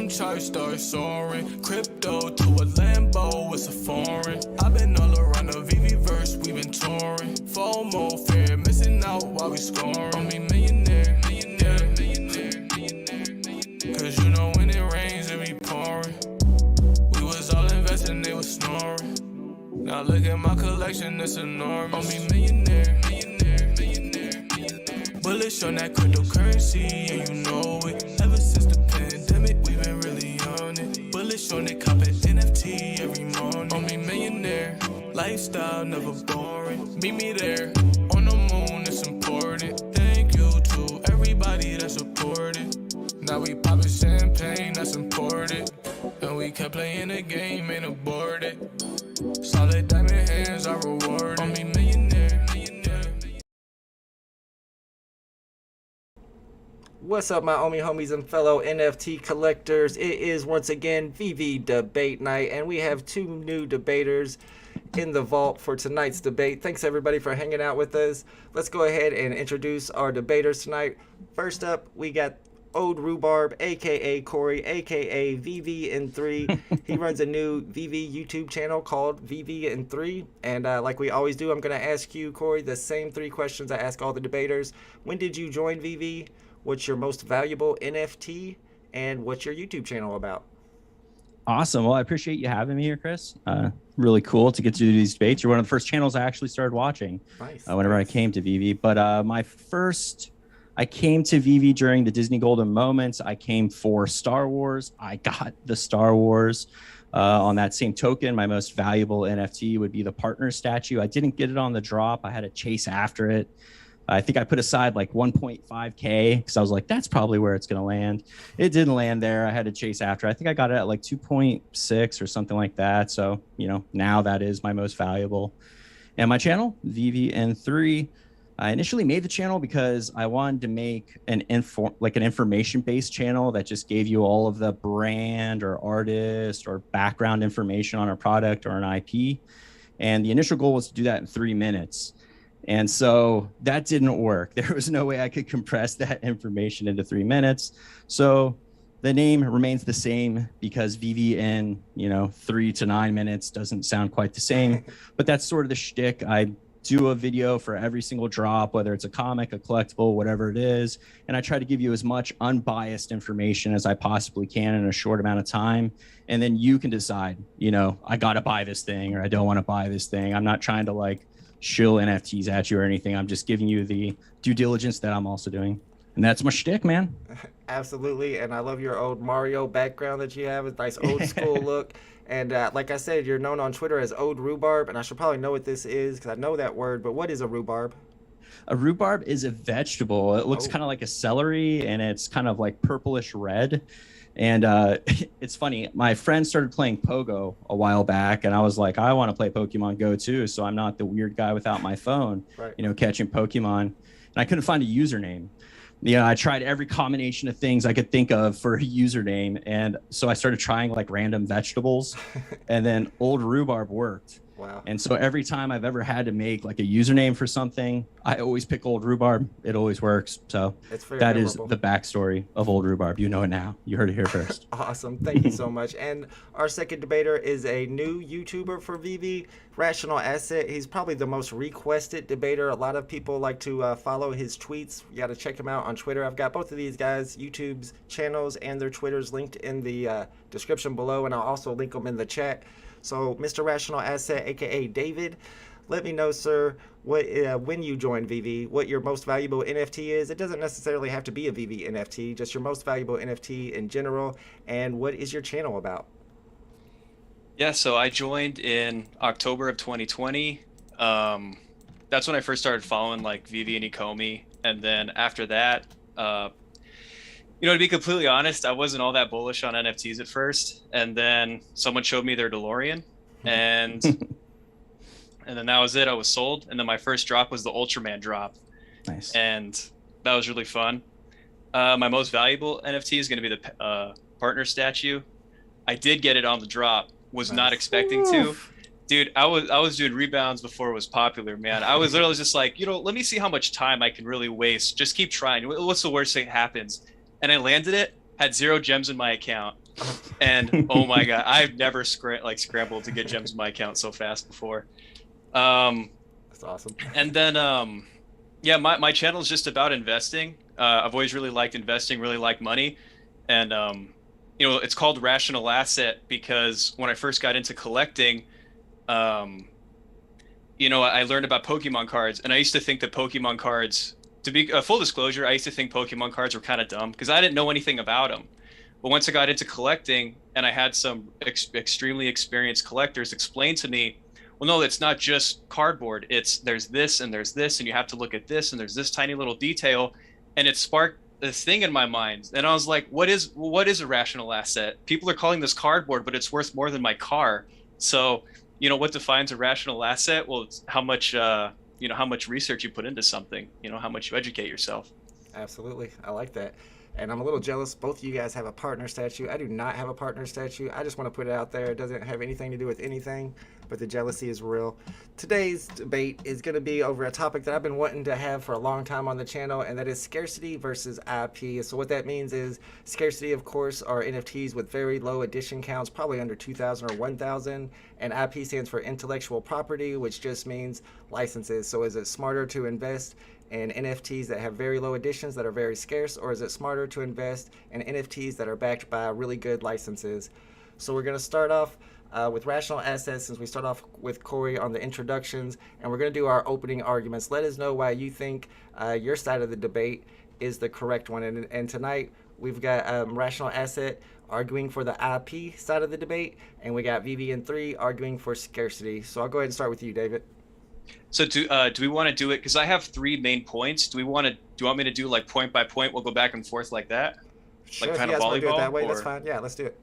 them charts start soaring. Crypto to a Lambo, it's a foreign. I've been all around the VeVe verse, we been touring. FOMO, fear, missing out while we scoring. On me millionaire, millionaire, millionaire, millionaire, millionaire. Cause you know when it rains, it be pouring. We was all investing, they was snoring. Now look at my collection, it's enormous. On me millionaire, millionaire, millionaire, millionaire. Bullish on that cryptocurrency, and you know it. Ever since the pandemic, we've been really on it. Bullish on it, cop an NFT every morning. On me millionaire, lifestyle never boring. Meet me there, on the moon, it's important. Thank you to everybody that supported. Now we poppin' champagne, that's important. And we kept playing the game, ain't aborted. Solid diamond hands are rewarded. On me millionaire, millionaire. What's up, my Omi homies and fellow NFT collectors? It is once again VeVe debate night, and we have two new debaters in the vault for tonight's debate. Thanks everybody for hanging out with us. Let's go ahead and introduce our debaters tonight. First up, we got Old Rhubarb, aka Corey, aka VeVe in 3. He runs a new VeVe YouTube channel called VeVe in 3. And like we always do, I'm going to ask you, Corey, the same 3 questions I ask all the debaters. When did you join VeVe? What's your most valuable NFT? And what's your YouTube channel about? Awesome. Well, I appreciate you having me here, Chris. Really cool to get to do these debates. You're one of the first channels I actually started watching. Nice. Nice. I came to VeVe. But I came to VeVe during the Disney Golden Moments. I came for Star Wars. I got the Star Wars. On that same token, my most valuable NFT would be the partner statue. I didn't get it on the drop. I had to chase after it. I think I put aside like 1.5K because I was like, that's probably where it's going to land. It didn't land there. I had to chase after. I think I got it at like 2.6 or something like that. So, you know, now that is my most valuable. And my channel, VeVe in 3. I initially made the channel because I wanted to make an information-based channel that just gave you all of the brand or artist or background information on a product or an IP. And the initial goal was to do that in 3 minutes. And so that didn't work. There was no way I could compress that information into 3 minutes. So the name remains the same because VeVe in, 3 to 9 minutes doesn't sound quite the same, but that's sort of the shtick. I do a video for every single drop, whether it's a comic, a collectible, whatever it is. And I try to give you as much unbiased information as I possibly can in a short amount of time. And then you can decide, I got to buy this thing or I don't want to buy this thing. I'm not trying to shill NFTs at you or anything. I'm just giving you the due diligence that I'm also doing. And that's my shtick, man. Absolutely. And I love your old Mario background that you have. It's a nice old school look. And like I said, you're known on Twitter as Old Rhubarb. And I should probably know what this is because I know that word. But what is a rhubarb? A rhubarb is a vegetable. It looks kind of like a celery and it's kind of like purplish red. And it's funny, my friend started playing Pogo a while back, and I was like, I want to play Pokemon Go too, so I'm not the weird guy without my phone, right. Catching Pokemon. And I couldn't find a username. I tried every combination of things I could think of for a username, and so I started trying random vegetables, and then Old Rhubarb worked. Wow. And so every time I've ever had to make a username for something, I always pick Old Rhubarb. It always works. So that is the backstory of Old Rhubarb. You know it now. You heard it here first. Awesome. Thank you so much. And our second debater is a new YouTuber for VeVe, Rational Asset. He's probably the most requested debater. A lot of people like to follow his tweets. You got to check him out on Twitter. I've got both of these guys' YouTube's channels and their Twitters linked in the description below, and I'll also link them in the chat. So, Mr. Rational Asset, aka David, let me know, sir, what when you joined VeVe, what your most valuable NFT is. It doesn't necessarily have to be a VeVe NFT, just your most valuable NFT in general, and what is your channel about? Yeah, so I joined in October of 2020. That's when I first started following VeVe and Ecomi, and then after that, to be completely honest, I wasn't all that bullish on NFTs at first. And then someone showed me their DeLorean and then that was it. I was sold. And then my first drop was the Ultraman drop. Nice. And that was really fun. My most valuable NFT is going to be the partner statue. I did get it on the drop, was not expecting to. Dude, I was doing rebounds before it was popular, man. I was literally just like, let me see how much time I can really waste. Just keep trying. What's the worst thing that happens? And I landed it, had 0 gems in my account. And oh my god, I've never scrambled to get gems in my account so fast before. That's awesome. And then yeah, my channel is just about investing. I've always really liked investing, really like money, and you know, it's called Rational Asset because when I first got into collecting, you know, I learned about Pokemon cards, and I used to think that Pokemon cards, to be full disclosure, I used to think Pokemon cards were kind of dumb because I didn't know anything about them. But once I got into collecting, and I had some extremely experienced collectors explain to me, well, no, it's not just cardboard. There's this and there's this, and you have to look at this, and there's this tiny little detail, and it sparked this thing in my mind. And I was like, what is a rational asset? People are calling this cardboard, but it's worth more than my car. So, you know, what defines a rational asset? Well, it's how much you know, how much research you put into something, you know, how much you educate yourself. Absolutely. I like that. And I'm a little jealous. Both of you guys have a partner statue. I do not have a partner statue. I just want to put it out there. It doesn't have anything to do with anything, but the jealousy is real. Today's debate is going to be over a topic that I've been wanting to have for a long time on the channel, and that is scarcity versus IP. So what that means is scarcity, of course, are NFTs with very low edition counts, probably under 2,000 or 1,000, and IP stands for intellectual property, which just means licenses. So is it smarter to invest in NFTs that have very low editions that are very scarce, or is it smarter to invest in NFTs that are backed by really good licenses? So we're going to start off with rational assets, since we start off with Corey on the introductions, and we're going to do our opening arguments. Let us know why you think your side of the debate is the correct one. And tonight we've got rational asset arguing for the IP side of the debate, and we got VeVe and 3 arguing for scarcity. So I'll go ahead and start with you, David. So do we want to do it? Because I have 3 main points. Do you want me to do like point by point? We'll go back and forth like that? Sure, Like kind if of you guys want to do it volleyball? that way, Or... that's fine. Yeah, let's do it.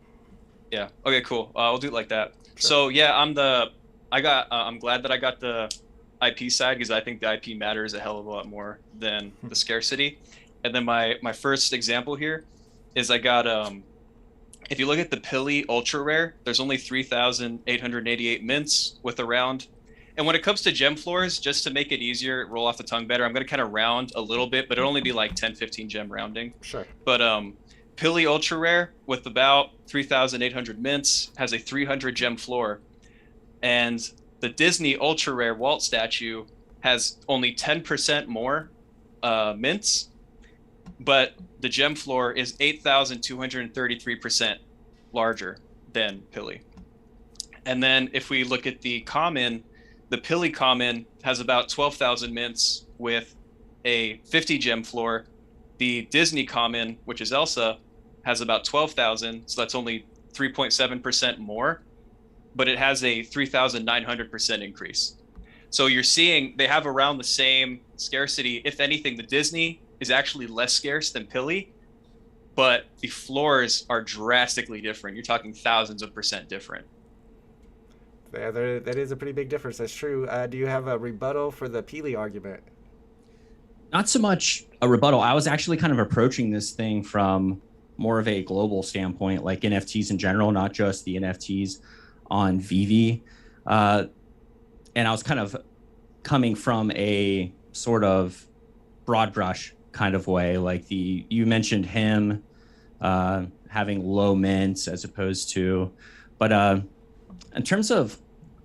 Yeah. Okay, cool. We'll do it like that. Sure. So yeah, I'm glad that I got the IP side because I think the IP matters a hell of a lot more than the scarcity. And then my first example here is I got if you look at the Pili Ultra Rare, there's only 3,888 mints with around. And when it comes to gem floors, just to make it easier, roll off the tongue better, I'm going to kind of round a little bit, but it'll only be like 10, 15 gem rounding. Sure. But Pili Ultra Rare with about 3,800 mints has a 300 gem floor. And the Disney Ultra Rare Walt statue has only 10% more mints, but the gem floor is 8,233% larger than Pili. And then if we look at the common, the Pili common has about 12,000 mints with a 50 gem floor. The Disney common, which is Elsa, has about 12,000, so that's only 3.7% more, but it has a 3,900% increase. So you're seeing they have around the same scarcity. If anything, the Disney is actually less scarce than Pili, but the floors are drastically different. You're talking thousands of percent different. Yeah, that is a pretty big difference. That's true. Do you have a rebuttal for the Pili argument? Not so much a rebuttal. I was actually kind of approaching this thing from more of a global standpoint, like NFTs in general, not just the NFTs on VeVe. And I was kind of coming from a sort of broad brush kind of way, like you mentioned him having low mints as opposed to, but in terms of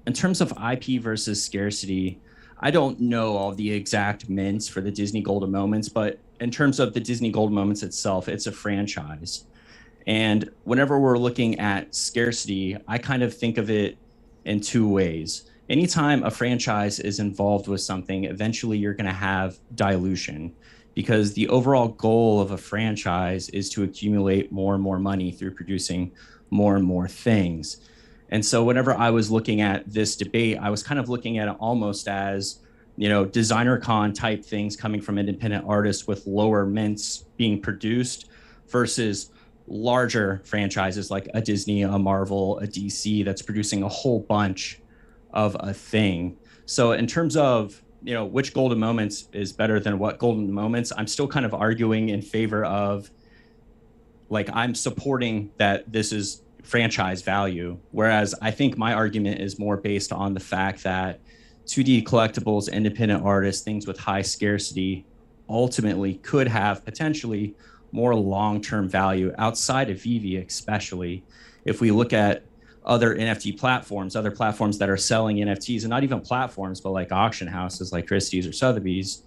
IP versus scarcity, I don't know all the exact mints for the Disney Golden Moments, but in terms of the Disney Golden Moments itself, it's a franchise. And whenever we're looking at scarcity, I kind of think of it in 2 ways. Anytime a franchise is involved with something, eventually you're going to have dilution, because the overall goal of a franchise is to accumulate more and more money through producing more and more things. And so whenever I was looking at this debate, I was kind of looking at it almost as, you know, designer con type things coming from independent artists with lower mints being produced versus larger franchises like a Disney, a Marvel, a DC that's producing a whole bunch of a thing. So in terms of, you know, which Golden Moments is better than what Golden Moments, I'm still kind of arguing in favor of, like, I'm supporting that this is franchise value, whereas I think my argument is more based on the fact that 2D collectibles, independent artists, things with high scarcity ultimately could have potentially more long-term value outside of VeVe, especially if we look at other NFT platforms, other platforms that are selling NFTs, and not even platforms, but like auction houses like Christie's or Sotheby's,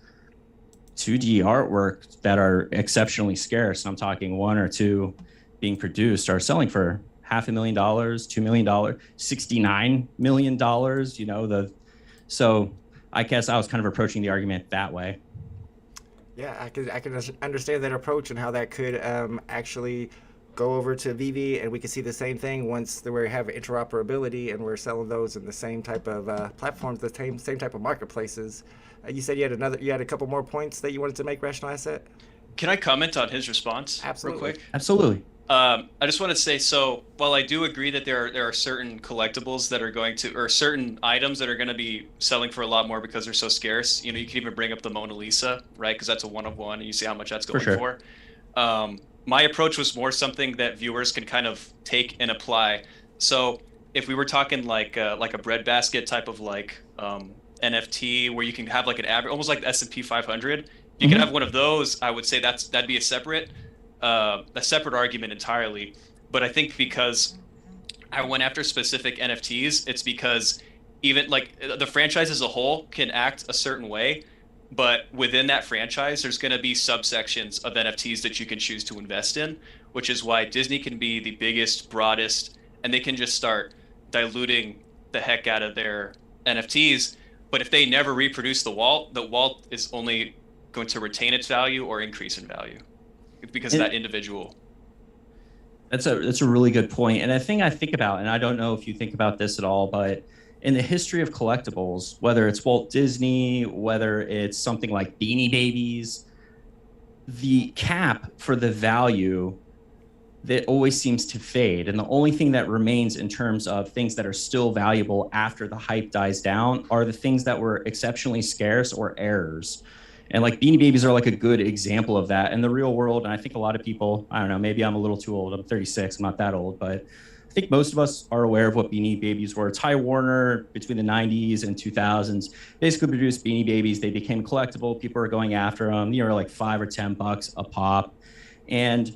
2D artwork that are exceptionally scarce, and I'm talking one or two being produced, are selling for $500,000, $2 million, $69 million, you know, so I guess I was kind of approaching the argument that way. Yeah, I could understand that approach and how that could actually go over to VeVe, and we can see the same thing once we have interoperability and we're selling those in the same type of platforms, the same type of marketplaces. You said you had a couple more points that you wanted to make, Rational Asset. Can I comment on his response Absolutely. real quick? Absolutely. I just want to say, so while I do agree that there are certain collectibles that are going to, or certain items that are going to be selling for a lot more because they're so scarce. You know, you can even bring up the Mona Lisa, right? Because that's a one of one, and you see how much that's going for. My approach was more something that viewers can kind of take and apply. So if we were talking like a breadbasket type of like NFT, where you can have like an average, almost like the S&P 500, you can have one of those. I would say that'd be a separate argument entirely. But I think because I went after specific NFTs, it's because even like the franchise as a whole can act a certain way, but within that franchise, there's going to be subsections of NFTs that you can choose to invest in, which is why Disney can be the biggest, broadest, and they can just start diluting the heck out of their NFTs. But if they never reproduce the walt is only going to retain its value or increase in value because of that individual. That's a really good point. And a thing I think about, and I don't know if you think about this at all, but in the history of collectibles, whether it's Walt Disney, whether it's something like Beanie Babies, the cap for the value that always seems to fade. And the only thing that remains in terms of things that are still valuable after the hype dies down are the things that were exceptionally scarce or errors. And like Beanie Babies are like a good example of that in the real world. And I think a lot of people, I don't know, maybe I'm a little too old. I'm 36, I'm not that old, but I think most of us are aware of what Beanie Babies were. Ty Warner, between the 90s and 2000s, basically produced Beanie Babies. They became collectible. People are going after them. You know, like $5 or $10 a pop. And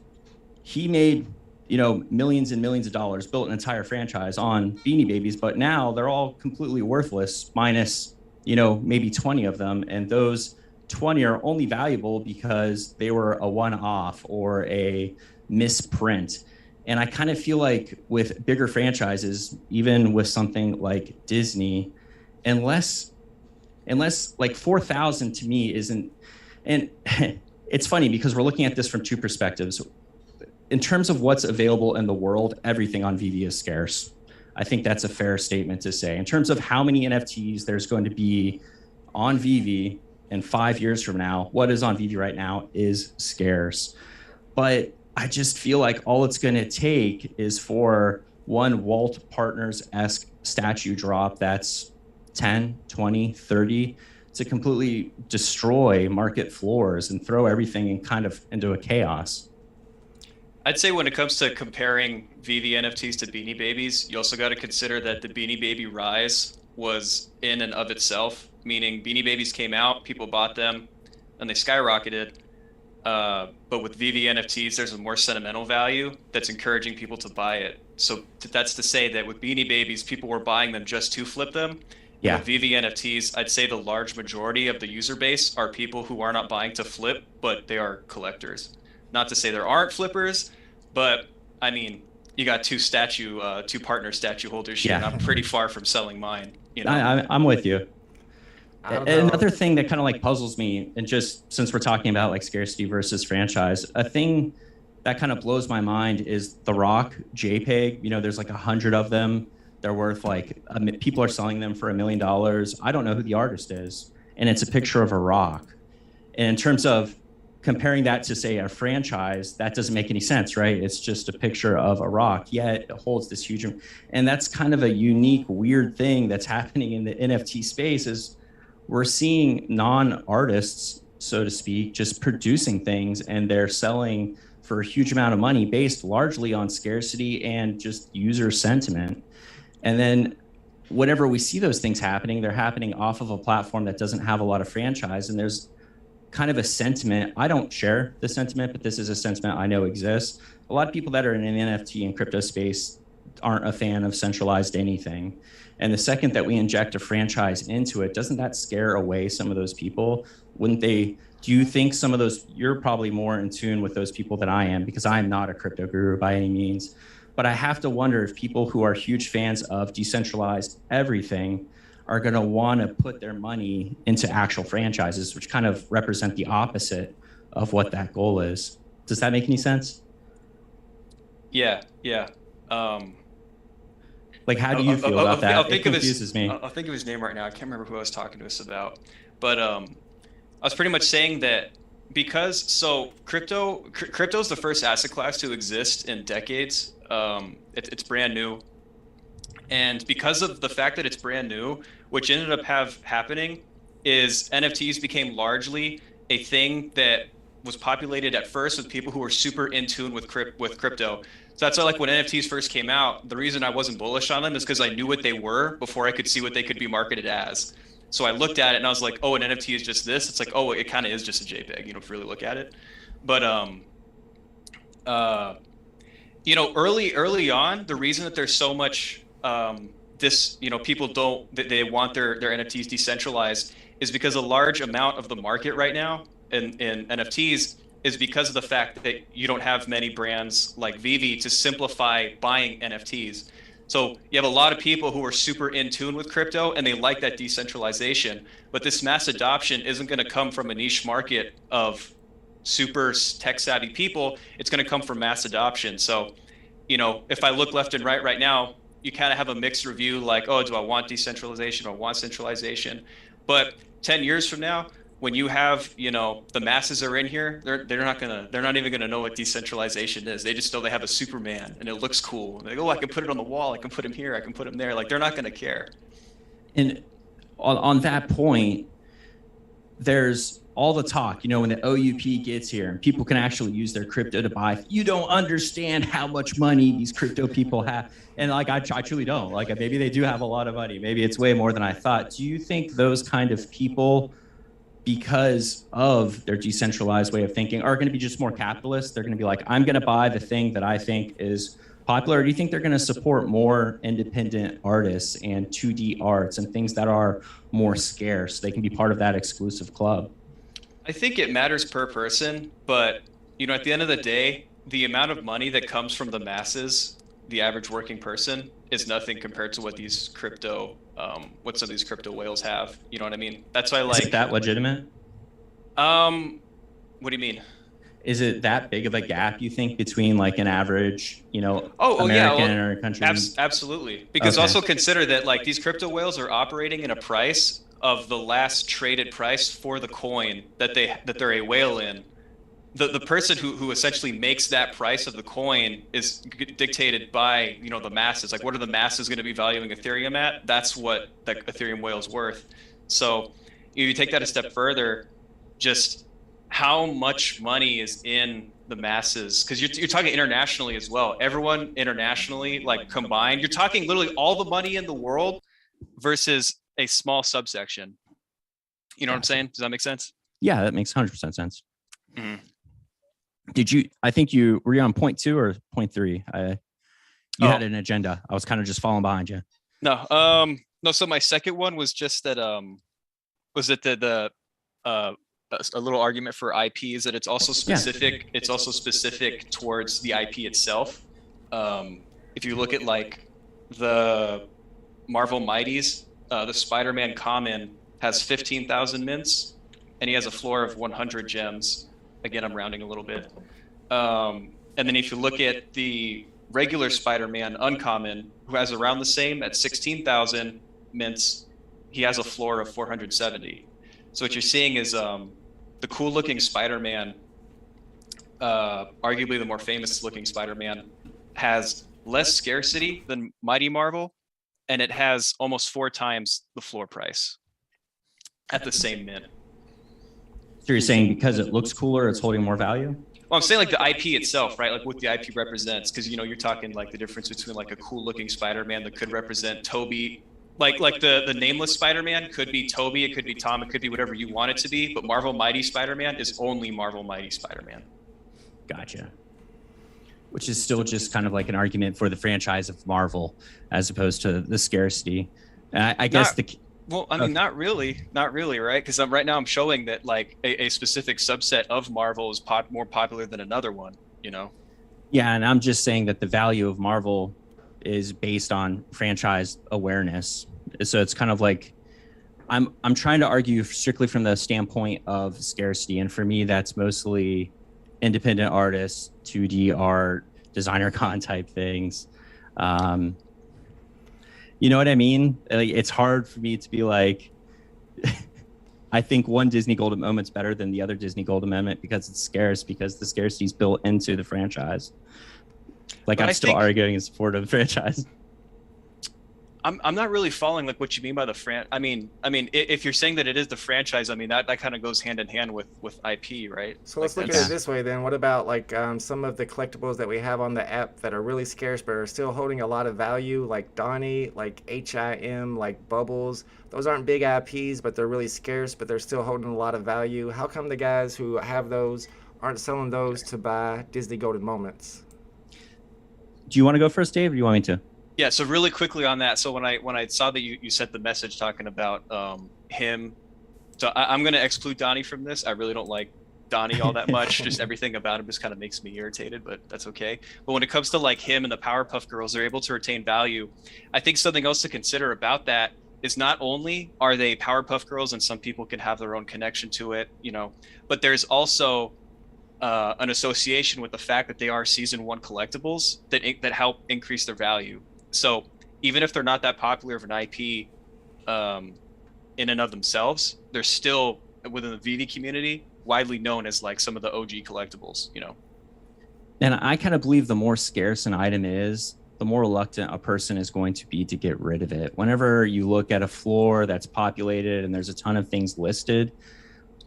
he made, you know, millions and millions of dollars, built an entire franchise on Beanie Babies. But now they're all completely worthless, minus, you know, maybe 20 of them. And those 20 are only valuable because they were a one-off or a misprint. And I kind of feel like with bigger franchises, even with something like Disney, unless like 4,000 to me isn't, and it's funny because we're looking at this from two perspectives. In terms of what's available in the world, everything on VeVe is scarce. I think that's a fair statement to say. In terms of how many NFTs there's going to be on VeVe in 5 years from now, what is on VeVe right now is scarce. But I just feel like all it's going to take is for one Walt Partners-esque statue drop that's 10, 20, 30 to completely destroy market floors and throw everything in kind of into a chaos. I'd say when it comes to comparing VeVe NFTs to Beanie Babies, you also got to consider that the Beanie Baby rise was in and of itself, meaning Beanie Babies came out, people bought them, and they skyrocketed. But with VeVe NFTs, there's a more sentimental value that's encouraging people to buy it. So that's to say that with Beanie Babies, people were buying them just to flip them. Yeah. With VeVe NFTs, I'd say the large majority of the user base are people who are not buying to flip, but they are collectors. Not to say there aren't flippers, but I mean, you got two partner statue holders here, and I'm pretty far from selling mine. You know, I'm with you. Another thing that kind of like puzzles me, and just since we're talking about like scarcity versus franchise, a thing that kind of blows my mind is the Rock JPEG. You know, there's like 100 of them. They're worth like, people are selling them for $1 million. I don't know who the artist is. And it's a picture of a rock. And in terms of comparing that to say a franchise, that doesn't make any sense, right? It's just a picture of a rock, yet it holds this huge, and that's kind of a unique, weird thing that's happening in the NFT space is we're seeing non-artists, so to speak, just producing things, and they're selling for a huge amount of money based largely on scarcity and just user sentiment. And then whenever we see those things happening, they're happening off of a platform that doesn't have a lot of franchise, and there's kind of a sentiment. I don't share the sentiment, but this is a sentiment I know exists. A lot of people that are in an NFT and crypto space aren't a fan of centralized anything. And the second that we inject a franchise into it, doesn't that scare away some of those people? Wouldn't they? Do you think some of those, you're probably more in tune with those people than I am, because I am not a crypto guru by any means. But I have to wonder if people who are huge fans of decentralized everything are going to want to put their money into actual franchises, which kind of represent the opposite of what that goal is. Does that make any sense? Yeah. Like, how do you feel about that? It confuses me. I'll think of his name right now. I can't remember who I was talking to us about, but I was pretty much saying that because crypto is the first asset class to exist in decades. It's brand new, and because of the fact that it's brand new, which ended up happening is NFTs became largely a thing that was populated at first with people who were super in tune with crypto. So that's why, like, when NFTs first came out, the reason I wasn't bullish on them is because I knew what they were before I could see what they could be marketed as. So I looked at it and I was like, oh, an NFT is just this. It's like, oh, it kind of is just a JPEG, if you really look at it. But early on, the reason that there's so much people they want their NFTs decentralized is because a large amount of the market right now in NFTs is because of the fact that you don't have many brands like VeVe to simplify buying NFTs. So you have a lot of people who are super in tune with crypto and they like that decentralization, but this mass adoption isn't going to come from a niche market of super tech savvy people. It's going to come from mass adoption. So, if I look left and right now, you kind of have a mixed review, like, oh, do I want decentralization or want centralization? But 10 years from now, when you have, the masses are in here, they're not even gonna know what decentralization is. They just know they have a Superman and it looks cool. They go, oh, I can put it on the wall. I can put him here. I can put him there. Like, they're not gonna care. And on that point, there's all the talk, when the OUP gets here and people can actually use their crypto to buy. You don't understand how much money these crypto people have. And like, I truly don't. Like, maybe they do have a lot of money. Maybe it's way more than I thought. Do you think those kind of people, because of their decentralized way of thinking, are going to be just more capitalist? They're going to be like, I'm going to buy the thing that I think is popular. Or do you think they're going to support more independent artists and 2D arts and things that are more scarce? They can be part of that exclusive club. I think it matters per person, but at the end of the day, the amount of money that comes from the masses, the average working person, is nothing compared to what these what some of these crypto whales have. You know what I mean? That's why, like, is that legitimate? What do you mean? Is it that big of a gap, you think, between like an average, American or a country? Absolutely. Because also consider that, like, these crypto whales are operating in a price of the last traded price for the coin that they're a whale in. The person who essentially makes that price of the coin is dictated by, the masses. Like, what are the masses going to be valuing Ethereum at? That's what the Ethereum whale is worth. So you take that a step further, just how much money is in the masses, because you're talking internationally as well. Everyone internationally, like, combined, you're talking literally all the money in the world versus a small subsection. You know what I'm saying? Does that make sense? Yeah, that makes 100% sense. Mm-hmm. I think were you on point 2 or point 3? You had an agenda. I was kind of just following behind you. No. So my second one was just that, was it a little argument for IP is that it's also specific. Yeah. It's also specific towards the IP itself. If you look at, like, the Marvel Mighties, the Spider-Man common has 15,000 mints, and he has a floor of 100 gems. Again, I'm rounding a little bit. And then if you look at the regular Spider-Man uncommon, who has around the same at 16,000 mints, he has a floor of 470. So what you're seeing is the cool looking Spider-Man, arguably the more famous looking Spider-Man, has less scarcity than Mighty Marvel, and it has almost 4 times the floor price at the same mint. So you're saying because it looks cooler, it's holding more value? Well, I'm saying, like, the IP itself, right? Like, what the IP represents, because, you're talking, like, the difference between, like, a cool looking Spider-Man that could represent Toby Like the nameless Spider-Man could be Toby, it could be Tom, it could be whatever you want it to be, but Marvel Mighty Spider-Man is only Marvel Mighty Spider-Man. Gotcha. Which is still just kind of like an argument for the franchise of Marvel as opposed to the scarcity. And I guess well, I mean, not really, right? Because right now I'm showing that like a specific subset of Marvel is more popular than another one, you know? Yeah, and I'm just saying that the value of Marvel is based on franchise awareness. So it's kind of like I'm trying to argue strictly from the standpoint of scarcity, and for me, that's mostly independent artists, 2D art, designer con type things. You know what I mean? Like, it's hard for me to be like, I think one Disney Golden Moment's better than the other Disney Golden Moment because it's scarce, because the scarcity is built into the franchise. Like, I'm still arguing in support of the franchise. I'm not really following like what you mean by the I mean, if you're saying that it is the franchise, I mean that kind of goes hand in hand with IP, right? So let's look at it this way then. What about like some of the collectibles that we have on the app that are really scarce but are still holding a lot of value, like Donnie, like HIM, like Bubbles? Those aren't big IPs, but they're really scarce, but they're still holding a lot of value. How come the guys who have those aren't selling those to buy Disney Golden Moments? Do you want to go first, Dave, or do you want me to? Yeah, so really quickly on that. So when I saw that you sent the message talking about him, so I'm going to exclude Donnie from this. I really don't like Donnie all that much. Just everything about him just kind of makes me irritated, but that's okay. But when it comes to like him and the Powerpuff Girls, they're able to retain value. I think something else to consider about that is not only are they Powerpuff Girls and some people can have their own connection to it, you know, but there's also an association with the fact that they are season 1 collectibles that help increase their value. So even if they're not that popular of an IP in and of themselves, they're still within the VeVe community widely known as like some of the OG collectibles, you know. And I kind of believe the more scarce an item is, the more reluctant a person is going to be to get rid of it. Whenever you look at a floor that's populated and there's a ton of things listed,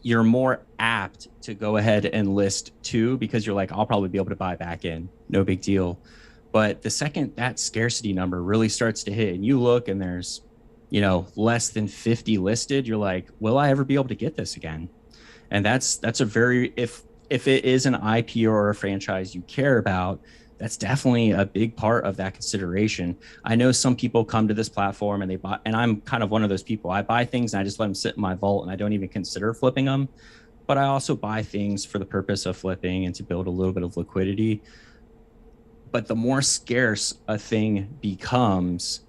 you're more apt to go ahead and list 2 because you're like, I'll probably be able to buy back in, no big deal. But the second that scarcity number really starts to hit and you look and there's, you know, less than 50 listed, you're like, will I ever be able to get this again? And that's a very, if it is an IP or a franchise you care about, that's definitely a big part of that consideration. I know some people come to this platform and they buy, and I'm kind of one of those people. I buy things and I just let them sit in my vault and I don't even consider flipping them. But I also buy things for the purpose of flipping and to build a little bit of liquidity. But the more scarce a thing becomes,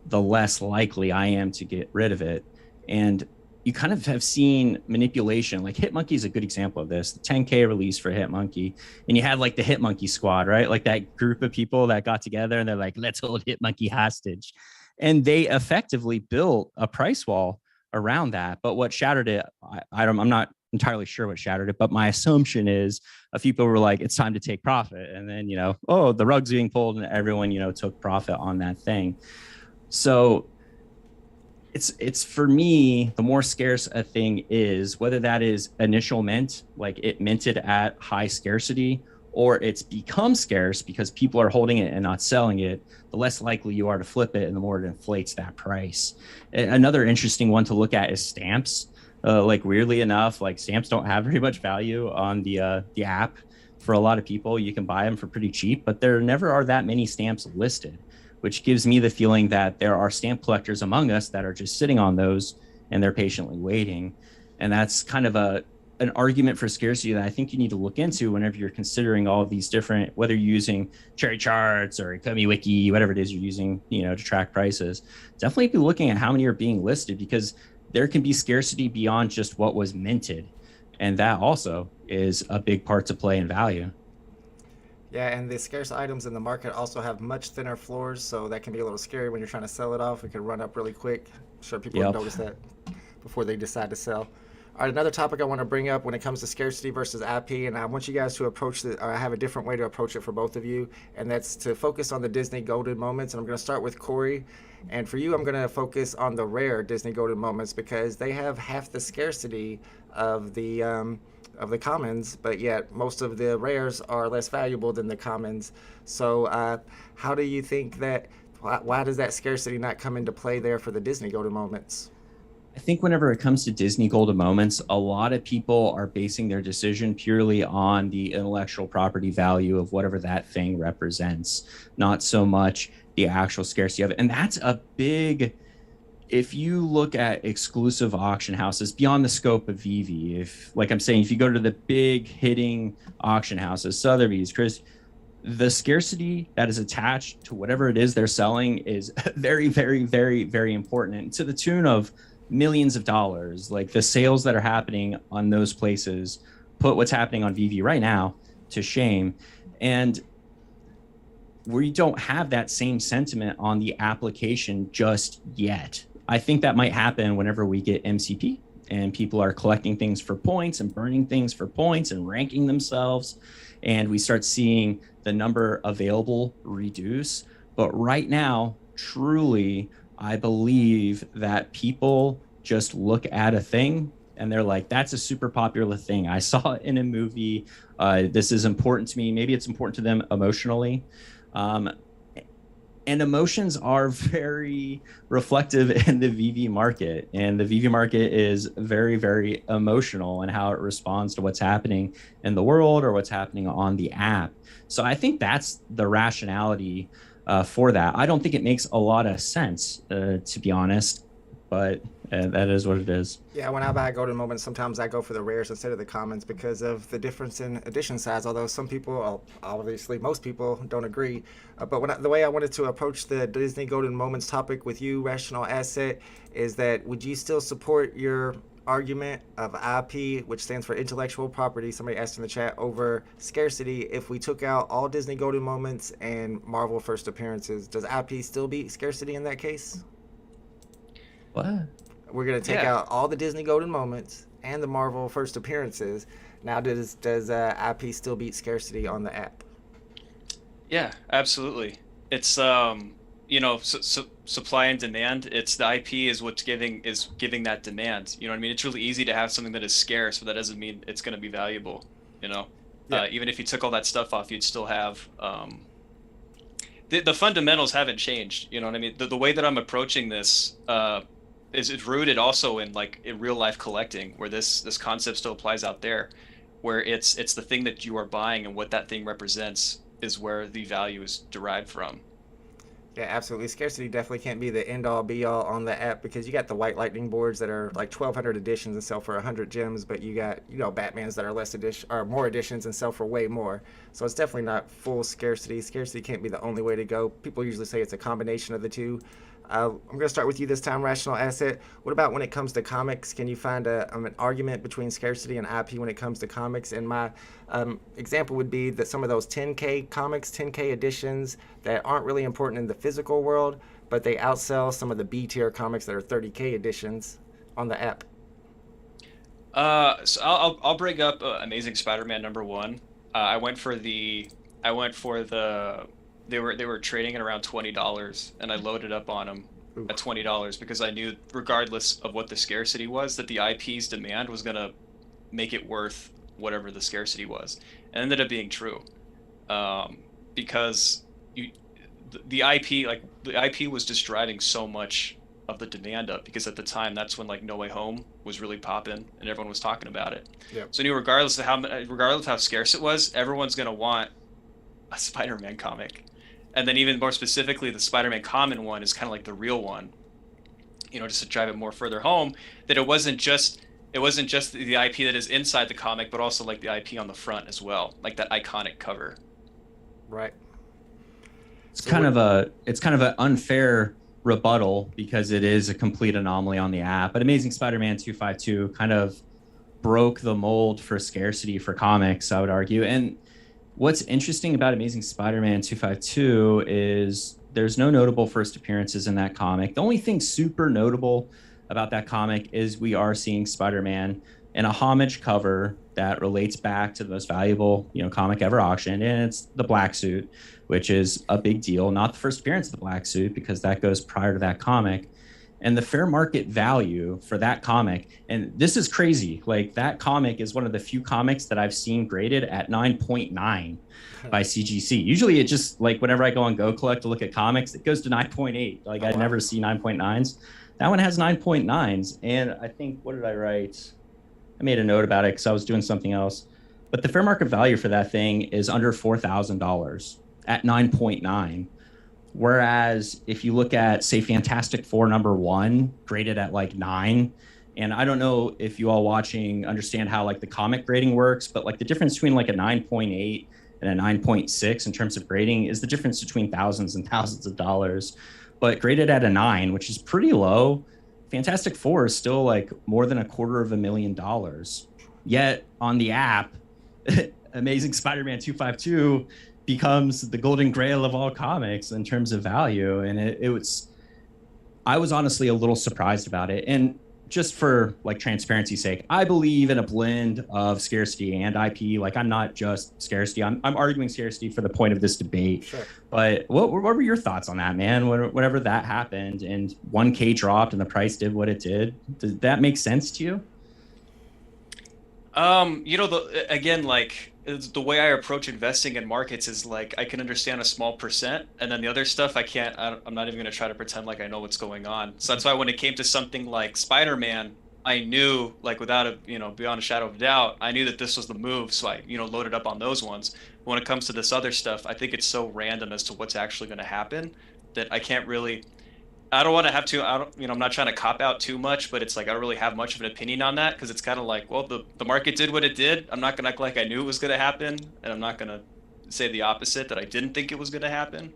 the less likely I am to get rid of it. And you kind of have seen manipulation. Like Hitmonkey is a good example of this. The 10K release for Hitmonkey, and you had like the Hitmonkey squad, right? Like that group of people that got together and they're like, let's hold Hitmonkey hostage. And they effectively built a price wall around that. But what shattered it, I'm not entirely sure what shattered it, but my assumption is a few people were like, it's time to take profit. And then, you know, oh, the rug's being pulled and everyone, you know, took profit on that thing. So it's for me, the more scarce a thing is, whether that is initial mint, like it minted at high scarcity, or it's become scarce because people are holding it and not selling it, the less likely you are to flip it and the more it inflates that price. Another interesting one to look at is stamps. Like weirdly enough, like stamps don't have very much value on the app. For a lot of people, you can buy them for pretty cheap, but there never are that many stamps listed, which gives me the feeling that there are stamp collectors among us that are just sitting on those and they're patiently waiting. And that's kind of an argument for scarcity that I think you need to look into whenever you're considering all of these different, whether you're using cherry charts or Komi Wiki, whatever it is you're using, you know, to track prices. Definitely be looking at how many are being listed, because there can be scarcity beyond just what was minted. And that also is a big part to play in value. Yeah, and the scarce items in the market also have much thinner floors, so that can be a little scary when you're trying to sell it off. It can run up really quick. I'm sure people will notice that before they decide to sell. All right, another topic I want to bring up when it comes to scarcity versus IP, and I want you guys to approach it, or I have a different way to approach it for both of you, and that's to focus on the Disney Golden Moments. And I'm going to start with Corey. And for you, I'm going to focus on the rare Disney Golden Moments because they have half the scarcity of the commons, but yet most of the rares are less valuable than the commons. So how do you think that, Why does that scarcity not come into play there for the Disney Golden Moments? I think whenever it comes to Disney Golden Moments, a lot of people are basing their decision purely on the intellectual property value of whatever that thing represents, not so much the actual scarcity of it. And that's a big, if you look at exclusive auction houses beyond the scope of VeVe, if, like I'm saying, if you go to the big hitting auction houses, Sotheby's, Chris, the scarcity that is attached to whatever it is they're selling is very, very, very, very important, and to the tune of millions of dollars. Like the sales that are happening on those places put what's happening on VeVe right now to shame. And we don't have that same sentiment on the application just yet. I think that might happen whenever we get MCP and people are collecting things for points and burning things for points and ranking themselves, and we start seeing the number available reduce. But right now, truly, I believe that people just look at a thing and they're like, that's a super popular thing. I saw it in a movie. This is important to me. Maybe it's important to them emotionally. And emotions are very reflective in the VeVe market. And the VeVe market is very, very emotional in how it responds to what's happening in the world or what's happening on the app. So I think that's the rationality for that. I don't think it makes a lot of sense, to be honest, but that is what it is. Yeah, when I buy Golden Moments, sometimes I go for the rares instead of the commons because of the difference in edition size, although some people, obviously most people, don't agree. But the way I wanted to approach the Disney Golden Moments topic with you, Rational Asset, is that would you still support your argument of IP, which stands for intellectual property, somebody asked in the chat, over scarcity, if we took out all Disney Golden Moments and Marvel first appearances? Does IP still beat scarcity in that case? What? We're going to take out all the Disney Golden Moments and the Marvel first appearances. Now, does IP still beat scarcity on the app? Yeah, absolutely. It's supply and demand. It's the IP is what's giving that demand. You know what I mean? It's really easy to have something that is scarce, but that doesn't mean it's going to be valuable. You know, even if you took all that stuff off, you'd still have the fundamentals haven't changed. You know what I mean? The way that I'm approaching this is rooted also in real life collecting, where this concept still applies out there, where it's the thing that you are buying and what that thing represents is where the value is derived from. Yeah, absolutely. Scarcity definitely can't be the end-all be-all on the app because you got the White Lightning boards that are like 1,200 editions and sell for 100 gems, but you got, Batmans that are more editions and sell for way more. So it's definitely not full scarcity. Scarcity can't be the only way to go. People usually say it's a combination of the two. I'm going to start with you this time, Rational Asset. What about when it comes to comics? Can you find an argument between scarcity and IP when it comes to comics? And my example would be that some of those 10K comics, 10K editions that aren't really important in the physical world, but they outsell some of the B-tier comics that are 30K editions on the app. So I'll bring up Amazing Spider-Man #1. I went for the they were trading at around $20, and I loaded up on them at $20 because I knew, regardless of what the scarcity was, that the IP's demand was gonna make it worth whatever the scarcity was. And it ended up being true, because the IP was just driving so much of the demand up, because at the time that's when No Way Home was really popping and everyone was talking about it. Yep. So I knew regardless of how scarce it was, everyone's gonna want a Spider-Man comic. And then even more specifically, the Spider-Man common one is kind of like the real one, just to drive it more further home, that it wasn't just the IP that is inside the comic, but also the IP on the front as well, like that iconic cover. Right. It's kind of an unfair rebuttal because it is a complete anomaly on the app. But Amazing Spider-Man 252 kind of broke the mold for scarcity for comics, I would argue. And what's interesting about Amazing Spider-Man 252 is there's no notable first appearances in that comic. The only thing super notable about that comic is we are seeing Spider-Man in a homage cover that relates back to the most valuable, comic ever auctioned, and it's the black suit, which is a big deal. Not the first appearance of the black suit, because that goes prior to that comic. And the fair market value for that comic, and this is crazy, like that comic is one of the few comics that I've seen graded at 9.9 by CGC. Usually it just, like, whenever I go on Go Collect to look at comics, it goes to 9.8. Like, I never see 9.9s. That one has 9.9s. And I think, what did I write? I made a note about it because I was doing something else. But the fair market value for that thing is under $4,000 at 9.9. Whereas if you look at, say, Fantastic Four #1, graded at like 9, and I don't know if you all watching understand how like the comic grading works, but like the difference between like a 9.8 and a 9.6 in terms of grading is the difference between thousands and thousands of dollars. But graded at a 9, which is pretty low, Fantastic Four is still like more than $250,000. Yet on the app, Amazing Spider-Man 252 becomes the golden grail of all comics in terms of value. And I was honestly a little surprised about it. And just for like transparency's sake, I believe in a blend of scarcity and IP. Like, I'm not just scarcity. I'm arguing scarcity for the point of this debate. Sure. But what were your thoughts on that, man? Whenever that happened and 1K dropped and the price did what it did, does that make sense to you? Again, like, the way I approach investing in markets is like, I can understand a small percent, and then the other stuff I can't. I'm not even going to try to pretend like I know what's going on. So that's why when it came to something like Spider-Man, I knew, like, without a, beyond a shadow of a doubt, I knew that this was the move. So I, loaded up on those ones. But when it comes to this other stuff, I think it's so random as to what's actually going to happen that I can't really. I don't want to have to, I'm not trying to cop out too much, but it's like, I don't really have much of an opinion on that, because it's kind of like, well, the market did what it did. I'm not going to act like I knew it was going to happen, and I'm not going to say the opposite, that I didn't think it was going to happen.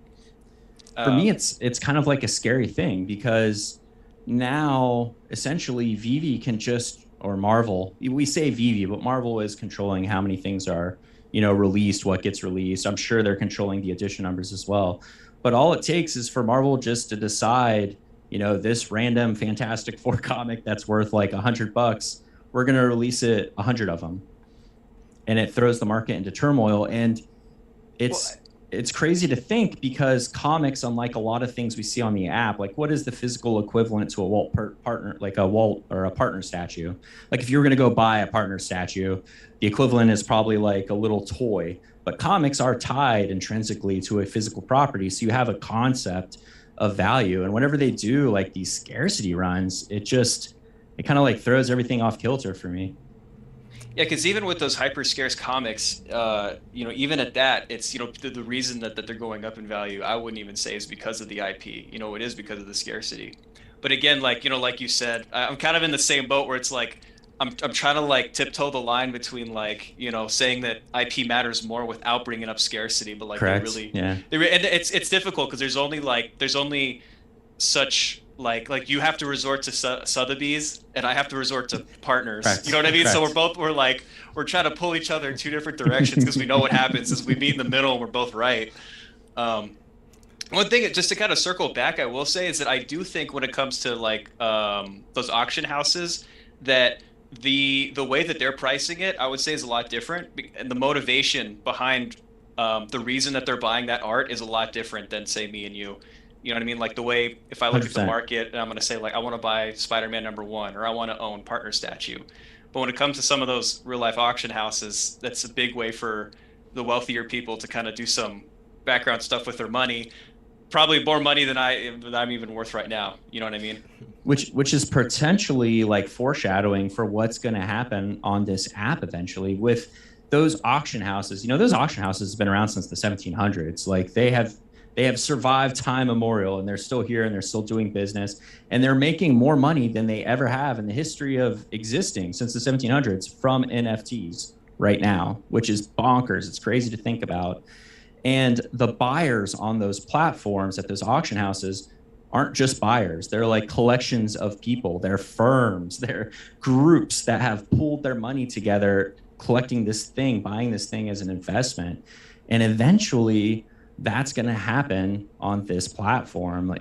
For me, it's kind of like a scary thing, because now essentially VeVe can just, or Marvel, we say VeVe, but Marvel is controlling how many things are, released, what gets released. I'm sure they're controlling the edition numbers as well. But all it takes is for Marvel just to decide, this random Fantastic Four comic that's worth like $100, we're going to release 100 of them. And it throws the market into turmoil. And it's crazy to think, because comics, unlike a lot of things we see on the app, like, what is the physical equivalent to a Walt partner, like a Walt or a partner statue? Like, if you were going to go buy a partner statue, the equivalent is probably like a little toy. But comics are tied intrinsically to a physical property, so you have a concept of value. And whenever they do like these scarcity runs, it kind of like throws everything off kilter for me. Yeah, because even with those hyper scarce comics, even at that, it's, the reason that they're going up in value, I wouldn't even say is because of the IP. It is because of the scarcity. But again, like, like you said, I'm kind of in the same boat where it's like, I'm trying to like tiptoe the line between like, saying that IP matters more without bringing up scarcity, but like, correct. And it's difficult, because there's only such like you have to resort to Sotheby's, and I have to resort to partners. Correct. You know what I mean? Correct. So we're trying to pull each other in two different directions, because we know what happens is we meet in the middle and we're both right. One thing, just to kind of circle back, I will say, is that I do think when it comes to like those auction houses, that the way that they're pricing it, I would say, is a lot different, and the motivation behind the reason that they're buying that art is a lot different than, say, me and you. You know what I mean? Like, the way, if I look 100%. at the market and I'm going to say, like, I want to buy Spider-Man #1, or I want to own partner statue. But when it comes to some of those real life auction houses, that's a big way for the wealthier people to kind of do some background stuff with their money. Probably more money than I'm even worth right now. You know what I mean? Which is potentially like foreshadowing for what's going to happen on this app eventually with those auction houses. Those auction houses have been around since the 1700s. Like, they have survived time immemorial, and they're still here, and they're still doing business, and they're making more money than they ever have in the history of existing since the 1700s from NFTs right now, which is bonkers. It's crazy to think about. And the buyers on those platforms at those auction houses aren't just buyers. They're like collections of people. They're firms. They're groups that have pooled their money together, collecting this thing, buying this thing as an investment. And eventually that's going to happen on this platform.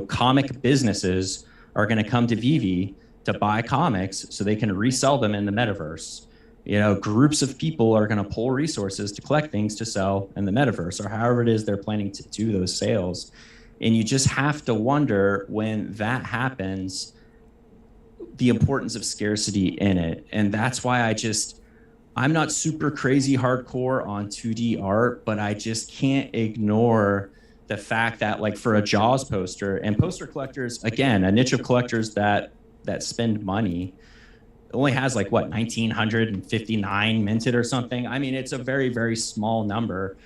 Comic businesses are going to come to VeVe to buy comics so they can resell them in the metaverse. Groups of people are going to pull resources to collect things to sell in the metaverse, or however it is they're planning to do those sales. And you just have to wonder, when that happens, the importance of scarcity in it. And that's why I'm not super crazy hardcore on 2D art, but I just can't ignore the fact that, like, for a Jaws poster, and poster collectors, again, a niche of collectors that spend money, only has like, what, 1,959 minted or something. I mean, it's a very, very small number,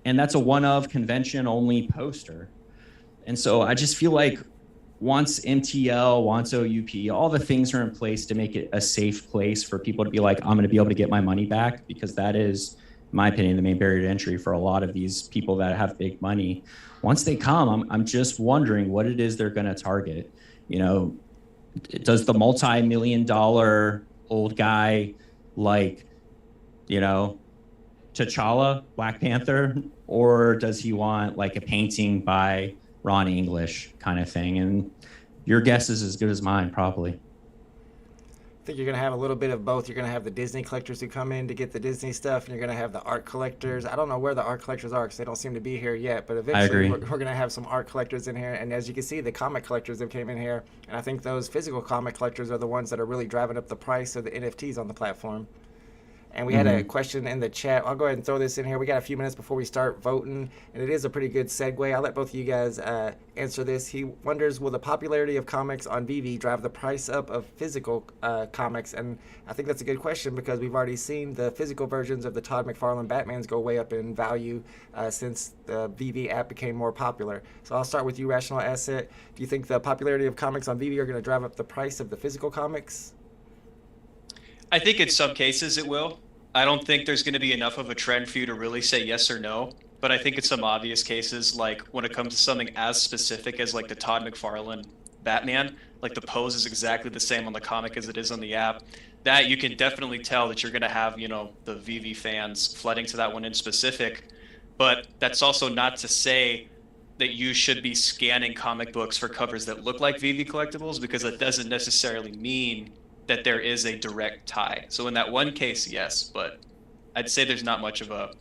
and that's a one of convention only poster. And so I just feel like once MTL, once OUP, all the things are in place to make it a safe place for people to be like, I'm going to be able to get my money back, because that is, in my opinion, the main barrier to entry for a lot of these people that have big money. Once they come, I'm just wondering what it is they're going to target. You know, does the multi-million-dollar old guy like, you know, T'Challa, Black Panther, or does he want like a painting by Ron English kind of thing? And your guess is as good as mine, probably. I think you're going to have a little bit of both. You're going to have the Disney collectors who come in to get the Disney stuff, and you're going to have the art collectors. I don't know where the art collectors are because they don't seem to be here yet, but eventually we're going to have some art collectors in here. And as you can see, the comic collectors have came in here, and I think those physical comic collectors are the ones that are really driving up the price of the NFTs on the platform. And we had a question in the chat. I'll go ahead and throw this in here. We got a few minutes before we start voting, and it is a pretty good segue. I'll let both of you guys answer this. He wonders, will the popularity of comics on VeVe drive the price up of physical comics? And I think that's a good question, because we've already seen the physical versions of the Todd McFarlane Batmans go way up in value since the VeVe app became more popular. So I'll start with you, Rational Asset. Do you think the popularity of comics on VeVe are going to drive up the price of the physical comics? I think in some cases it will. I don't think there's going to be enough of a trend for you to really say yes or no. But I think in some obvious cases, like when it comes to something as specific as like the Todd McFarlane Batman, like the pose is exactly the same on the comic as it is on the app, that you can definitely tell that you're going to have, you know, the VeVe fans flooding to that one in specific. But that's also not to say that you should be scanning comic books for covers that look like VeVe collectibles, because that doesn't necessarily mean that there is a direct tie. So in that one case, yes, but I'd say there's not much of a,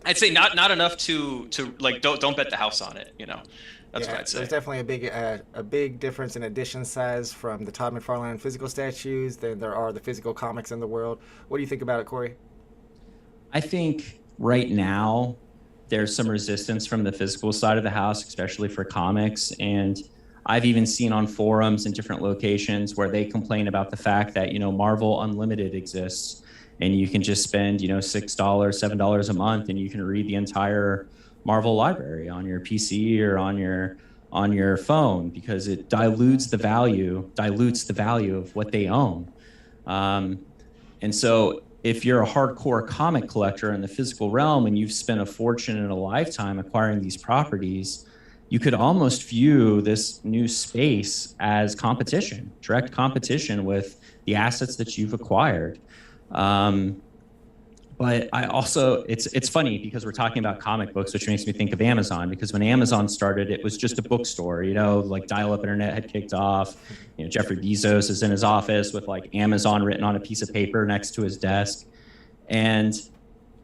I'd say not enough to like, don't bet the house on it, you know. That's what I'd say. There's definitely a big difference in edition size from the Todd McFarlane physical statues than there are the physical comics in the world. What do you think about it, Corey? I think right now there's some resistance from the physical side of the house, especially for comics. And I've even seen on forums in different locations where they complain about the fact that, you know, Marvel Unlimited exists, and you can just spend, you know, $6, $7 a month, and you can read the entire Marvel library on your PC or on your phone, because it dilutes the value of what they own. And so if you're a hardcore comic collector in the physical realm and you've spent a fortune in a lifetime acquiring these properties, you could almost view this new space as competition, direct competition with the assets that you've acquired. But I also, it's funny because we're talking about comic books, which makes me think of Amazon, because when Amazon started, it was just a bookstore, you know, like dial-up internet had kicked off. You know, Jeffrey Bezos is in his office with like Amazon written on a piece of paper next to his desk. And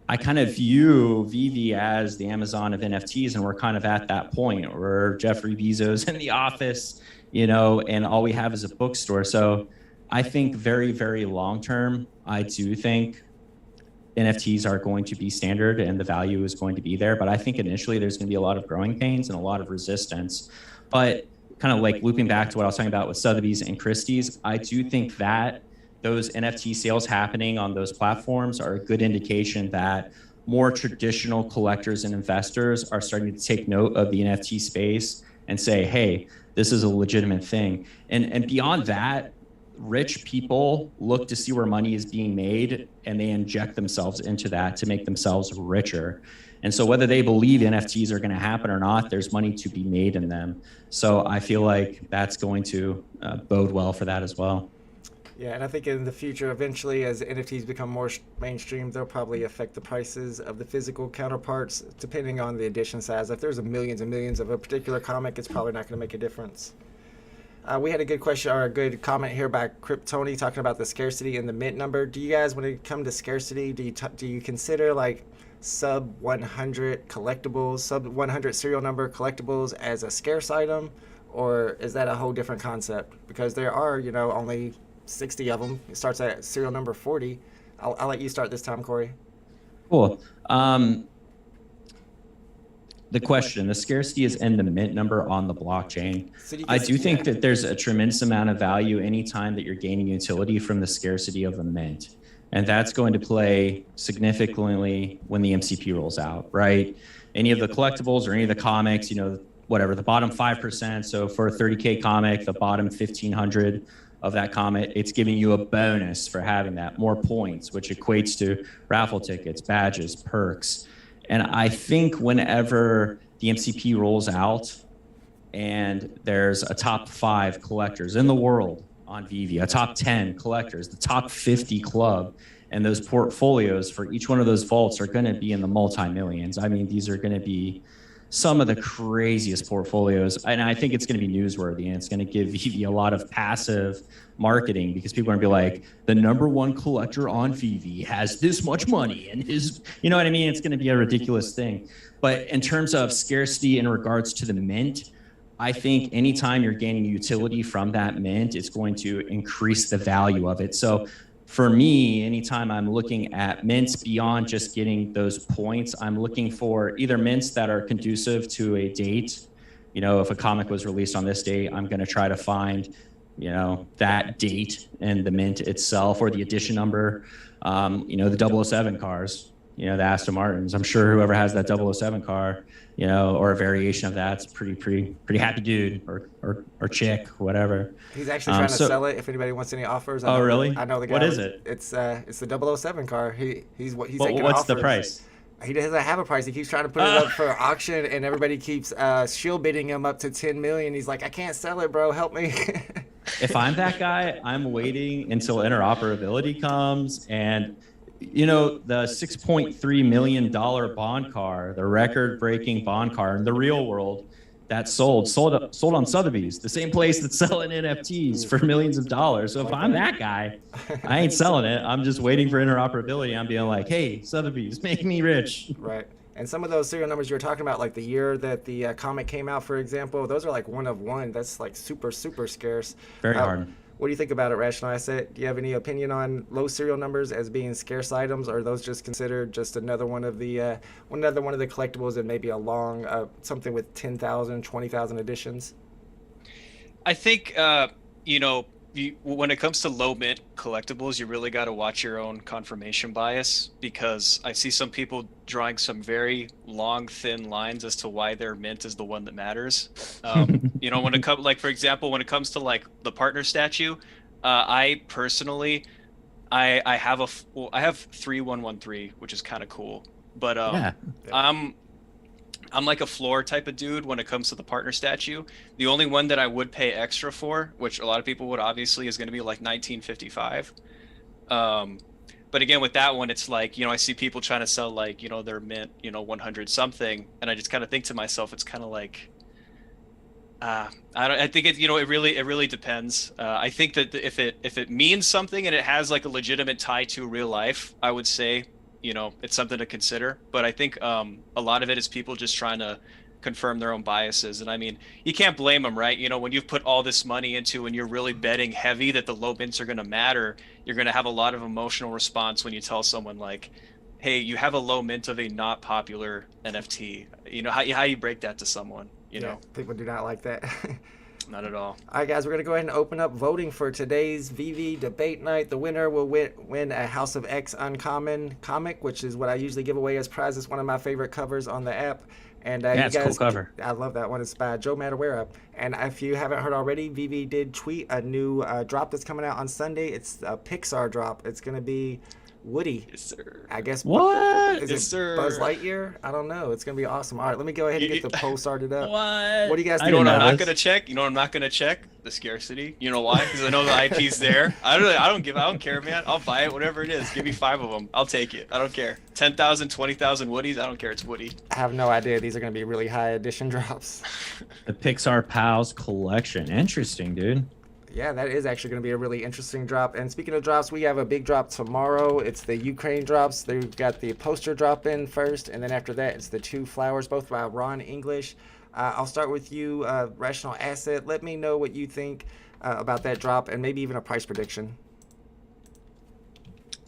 I kind of view VeVe as the Amazon of NFTs, and we're kind of at that point where Jeffrey Bezos in the office, you know, and all we have is a bookstore. So I think very, very long term, I do think NFTs are going to be standard and the value is going to be there. But I think initially there's going to be a lot of growing pains and a lot of resistance. But kind of like looping back to what I was talking about with Sotheby's and Christie's, I do think that those NFT sales happening on those platforms are a good indication that more traditional collectors and investors are starting to take note of the NFT space and say, hey, this is a legitimate thing. And beyond that, rich people look to see where money is being made, and they inject themselves into that to make themselves richer. And so whether they believe NFTs are going to happen or not, there's money to be made in them. So I feel like that's going to bode well for that as well. Yeah, and I think in the future, eventually, as NFTs become more mainstream, they'll probably affect the prices of the physical counterparts, depending on the edition size. If there's millions and millions of a particular comic, it's probably not going to make a difference. We had a good question, or a good comment here by Kryptoni talking about the scarcity and the mint number. Do you guys, when it comes to scarcity, do you consider like sub 100 collectibles, sub 100 serial number collectibles as a scarce item, or is that a whole different concept? Because there are, only 60 of them. It starts at serial number 40. I'll let you start this time, Corey. Cool. The question, the scarcity is in the mint number on the blockchain. I do think that there's a tremendous amount of value anytime that you're gaining utility from the scarcity of a mint. And that's going to play significantly when the MCP rolls out, right? Any of the collectibles or any of the comics, whatever, the bottom 5%. So for a 30K comic, the bottom 1,500 of that comic, it's giving you a bonus for having that, more points, which equates to raffle tickets, badges, perks. And I think whenever the MCP rolls out and there's a top 5 collectors in the world on VeVe, a top 10 collectors, the top 50 club, and those portfolios for each one of those vaults are going to be in the multi-millions. I mean, these are going to be some of the craziest portfolios. And I think it's going to be newsworthy, and it's going to give VeVe a lot of passive marketing because people are going to be like, the #1 collector on VeVe has this much money and his, you know what I mean? It's going to be a ridiculous thing. But in terms of scarcity in regards to the mint, I think anytime you're gaining utility from that mint, it's going to increase the value of it. So for me, anytime I'm looking at mints beyond just getting those points, I'm looking for either mints that are conducive to a date. If a comic was released on this date, I'm going to try to find, that date and the mint itself, or the edition number. The 007 cars, the Aston Martins. I'm sure whoever has that 007 car, or a variation of that's pretty happy dude or chick, whatever. He's actually trying to sell it. If anybody wants any offers. Really? I know the guy. What is it? It's the 007 car. He's taking offers. What's the price? He doesn't have a price. He keeps trying to put it up for auction, and everybody keeps shield bidding him up to 10 million. He's like, I can't sell it, bro. Help me. If I'm that guy, I'm waiting until interoperability comes, and the $6.3 million bond car, the record-breaking bond car in the real world that sold on Sotheby's, the same place that's selling NFTs for millions of dollars. So if I'm that guy, I ain't selling it. I'm just waiting for interoperability. I'm being like, hey, Sotheby's, make me rich. Right. And some of those serial numbers you were talking about, like the year that the comic came out, for example, those are like 1 of 1. That's like super, super scarce. Very hard. What do you think about it, Rational Asset? Do you have any opinion on low serial numbers as being scarce items, or are those just considered just another one of the collectibles and maybe a long something with 10,000, 20,000 editions? I think when it comes to low mint collectibles, you really got to watch your own confirmation bias, because I see some people drawing some very long, thin lines as to why their mint is the one that matters. When it comes, like, for example, when it comes to like the partner statue, I personally, I have 3113, which is kind of cool, but I'm like a floor type of dude when it comes to the partner statue. The only one that I would pay extra for, which a lot of people would obviously, is going to be like 1955. But again, with that one, it's like, I see people trying to sell like, their mint, 100 something. And I just kind of think to myself, it's kind of like, I think it, it really depends. I think that if it means something and it has like a legitimate tie to real life, I would say, it's something to consider. But I think a lot of it is people just trying to confirm their own biases. And I mean, you can't blame them, right? When you've put all this money into and you're really betting heavy that the low mints are going to matter, you're going to have a lot of emotional response when you tell someone like, hey, you have a low mint of a not popular NFT. How you break that to someone, People do not like that. Not at all. All right, guys, we're going to go ahead and open up voting for today's VeVe debate night. The winner will win a House of X Uncommon comic, which is what I usually give away as prize. It's one of my favorite covers on the app. And yeah, you it's a cool cover. I love that one. It's by Joe Madureira. And if you haven't heard already, VeVe did tweet a new drop that's coming out on Sunday. It's a Pixar drop. It's going to be Woody. Yes, sir. I guess. What? Is Yes, it sir. Buzz Lightyear? I don't know. It's going to be awesome. All right, let me go ahead and get the poll started up. What do you guys I think? You know what didn't I'm know not this. gonna check? I'm not gonna check the scarcity. You know why? Because I know the IP's there. I don't care, man. I'll buy it, whatever it is. Give me 5 of them. I'll take it. I don't care. 10,000, 20,000 Woodies. I don't care. It's Woody. I have no idea. These are going to be really high edition drops. The Pixar Pals collection. Interesting, dude. Yeah, that is actually going to be a really interesting drop. And speaking of drops, we have a big drop tomorrow. It's the Ukraine drops. They've got the poster drop in first, and then after that, it's the 2 flowers, both by Ron English. I'll start with you, Rational Asset. Let me know what you think about that drop, and maybe even a price prediction.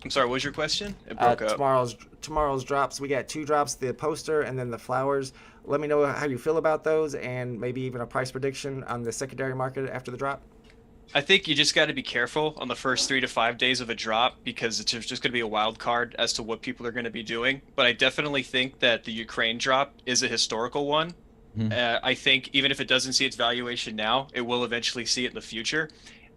I'm sorry, what was your question? It broke up. Tomorrow's drops. We got 2 drops, the poster and then the flowers. Let me know how you feel about those, and maybe even a price prediction on the secondary market after the drop. I think you just got to be careful on the first 3 to 5 days of a drop, because it's just going to be a wild card as to what people are going to be doing. But I definitely think that the Ukraine drop is a historical one. I think even if it doesn't see its valuation now, it will eventually see it in the future.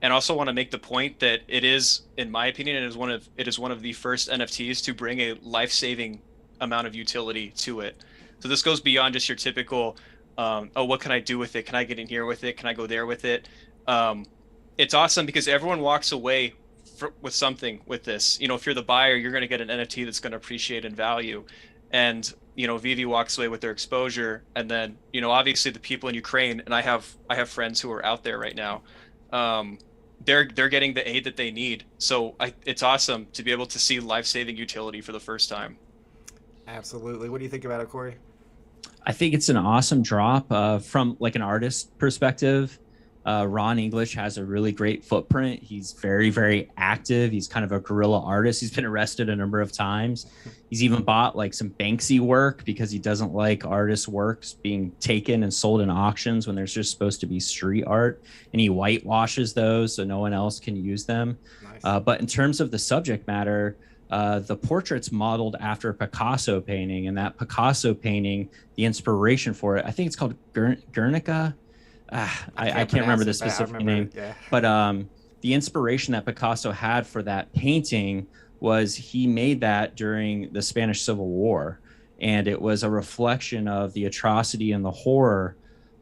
And also want to make the point that it is, in my opinion, it is one of the first NFTs to bring a life-saving amount of utility to it. So this goes beyond just your typical, oh, what can I do with it? Can I get in here with it? Can I go there with it? It's awesome because everyone walks away with something with this. You know, if you're the buyer, you're going to get an NFT that's going to appreciate in value. And, you know, VeVe walks away with their exposure. And then, you know, obviously the people in Ukraine, and I have friends who are out there right now, they're getting the aid that they need. So it's awesome to be able to see life-saving utility for the first time. Absolutely. What do you think about it, Corey? I think it's an awesome drop from like an artist perspective. Ron English has a really great footprint. He's very, very active. He's kind of a guerrilla artist. He's been arrested a number of times. He's even bought like some Banksy work because he doesn't like artists' works being taken and sold in auctions when there's just supposed to be street art. And he whitewashes those so no one else can use them. Nice. But in terms of the subject matter, the portrait's modeled after a Picasso painting, and that Picasso painting, the inspiration for it, I think it's called Guernica. I can't remember the specific name, yeah. But the inspiration that Picasso had for that painting was he made that during the Spanish Civil War, and it was a reflection of the atrocity and the horror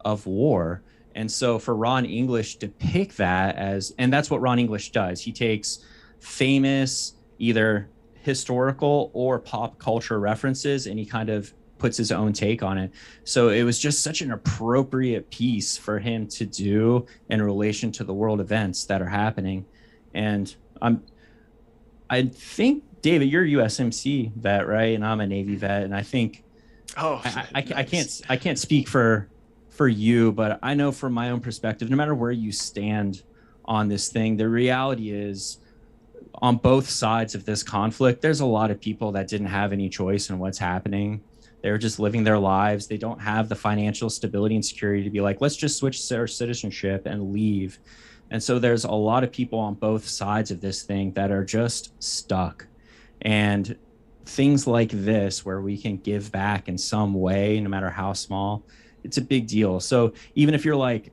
of war. And so for Ron English to pick that as, and that's what Ron English does, he takes famous either historical or pop culture references and he kind of puts his own take on it. So it was just such an appropriate piece for him to do in relation to the world events that are happening. And I think, David, you're a USMC vet, right? And I'm a Navy vet. And I think, I can't speak for you, but I know from my own perspective, no matter where you stand on this thing, the reality is on both sides of this conflict, there's a lot of people that didn't have any choice in what's happening. They're just living their lives. They don't have the financial stability and security to be like, let's just switch our citizenship and leave. And so there's a lot of people on both sides of this thing that are just stuck. And things like this, where we can give back in some way, no matter how small, it's a big deal. So even if you're like,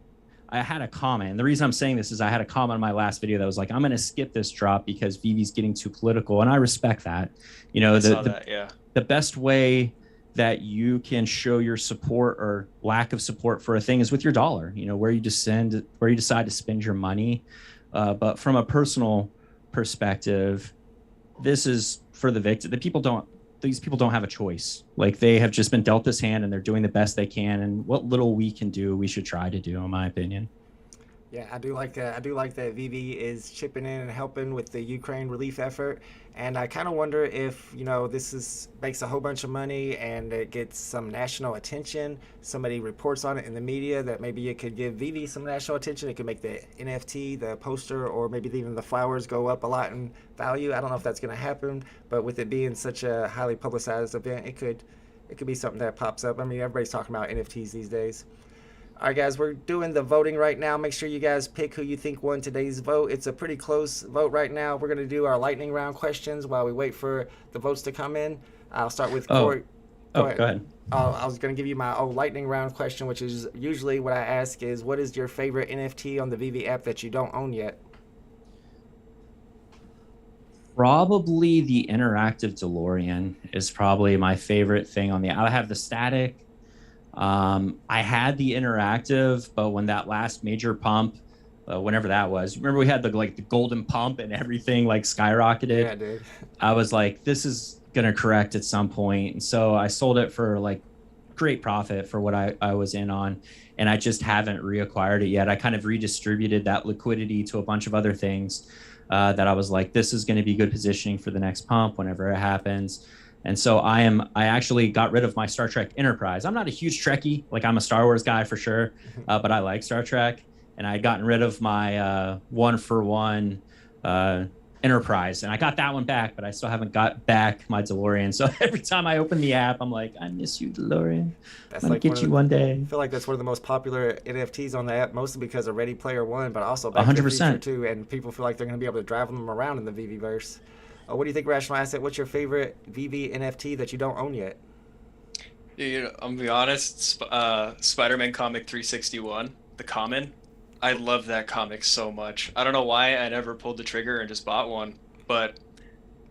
I had a comment, and the reason I'm saying this is I had a comment on my last video that was like, I'm going to skip this drop because VeVe's getting too political. And I respect that. You know, the best way that you can show your support or lack of support for a thing is with your dollar, you know, where you decide to spend your money. But from a personal perspective, this is for the victim. These people don't have a choice. Like, they have just been dealt this hand and they're doing the best they can. And what little we can do, we should try to do, in my opinion. Yeah, I do like that. I do like that VeVe is chipping in and helping with the Ukraine relief effort. And I kind of wonder if, you know, makes a whole bunch of money and it gets some national attention. Somebody reports on it in the media that maybe it could give VeVe some national attention. It could make the NFT, the poster, or maybe even the flowers go up a lot in value. I don't know if that's going to happen, but with it being such a highly publicized event, it could be something that pops up. I mean, everybody's talking about NFTs these days. All right, guys, we're doing the voting right now. Make sure you guys pick who you think won today's vote. It's a pretty close vote right now. We're going to do our lightning round questions while we wait for the votes to come in. I'll start with Corey. Go ahead. I was going to give you my lightning round question, which is usually what I ask is, what is your favorite NFT on the VeVe app that you don't own yet? Probably the interactive DeLorean is probably my favorite thing on the app. I have the static. I had the interactive, but when that last major pump, whenever that was, remember we had the golden pump and everything like skyrocketed. Yeah, dude. I was like, this is gonna correct at some point, and so I sold it for like great profit for what I was in on, and I just haven't reacquired it yet. I kind of redistributed that liquidity to a bunch of other things that I was like, this is going to be good positioning for the next pump whenever it happens. And so I actually got rid of my Star Trek Enterprise. I'm not a huge Trekkie, like I'm a Star Wars guy for sure, but I like Star Trek. And I had gotten rid of my 1-for-1 Enterprise, and I got that one back, but I still haven't got back my DeLorean. So every time I open the app, I'm like, I miss you, DeLorean. That's I'm gonna like get you one day. I feel like that's one of the most popular NFTs on the app, mostly because of Ready Player One, but also Back to the 100%. Future too. And people feel like they're going to be able to drive them around in the VeVe verse. What do you think, Rational Asset? What's your favorite VeVe NFT that you don't own yet? You know, I'm gonna be honest. Spider-Man comic 361, the common. I love that comic so much. I don't know why I never pulled the trigger and just bought one, but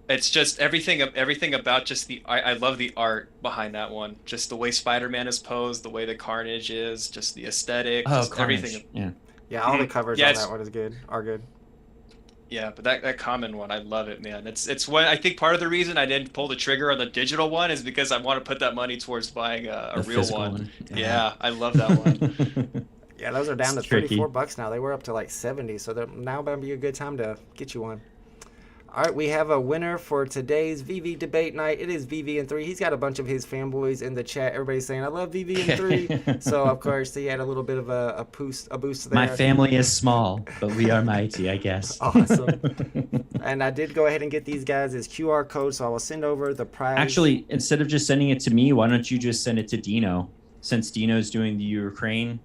it's just everything about just I love the art behind that one. Just the way Spider-Man is posed, the way the Carnage is, just the aesthetic, Oh, just Carnage. everything. Yeah, all the covers on that one are good. Yeah, but that common one, I love it, man. It's what I think part of the reason I didn't pull the trigger on the digital one is because I want to put that money towards buying a real one. Yeah, I love that one. Yeah, those are down It's to tricky. $34 now. They were up to like 70, so now might be a good time to get you one. All right, we have a winner for today's VeVe debate night. It is VeVe in 3. He's got a bunch of his fanboys in the chat. Everybody's saying, I love VeVe in 3. So, of course, he had a little bit of a boost there. My family is small, but we are mighty, I guess. Awesome. And I did go ahead and get these guys as QR codes, so I will send over the prize. Actually, instead of just sending it to me, why don't you just send it to Dino, since Dino's doing the Ukraine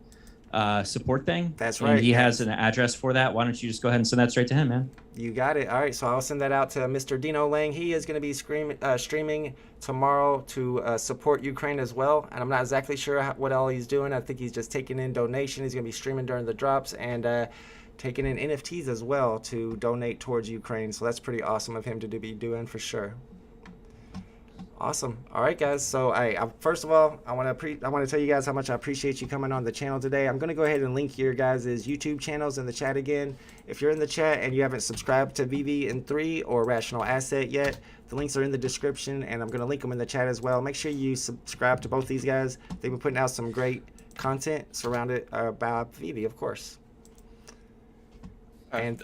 support thing? That's right. And he has an address for that. Why don't you just go ahead and send that straight to him, man? You got it. All right, so I'll send that out to Mr. Dino Lang. He is going to be streaming tomorrow to support Ukraine as well. And I'm not exactly sure what all he's doing. I think he's just taking in donations. He's going to be streaming during the drops and taking in NFTs as well to donate towards Ukraine. So that's pretty awesome of him to be doing for sure. Awesome. All right, guys. So first of all, I want to tell you guys how much I appreciate you coming on the channel today. I'm going to go ahead and link your guys' YouTube channels in the chat again. If you're in the chat and you haven't subscribed to VeVe in 3 or Rational Asset yet, the links are in the description, and I'm going to link them in the chat as well. Make sure you subscribe to both these guys. They've been putting out some great content surrounded by VeVe, of course. And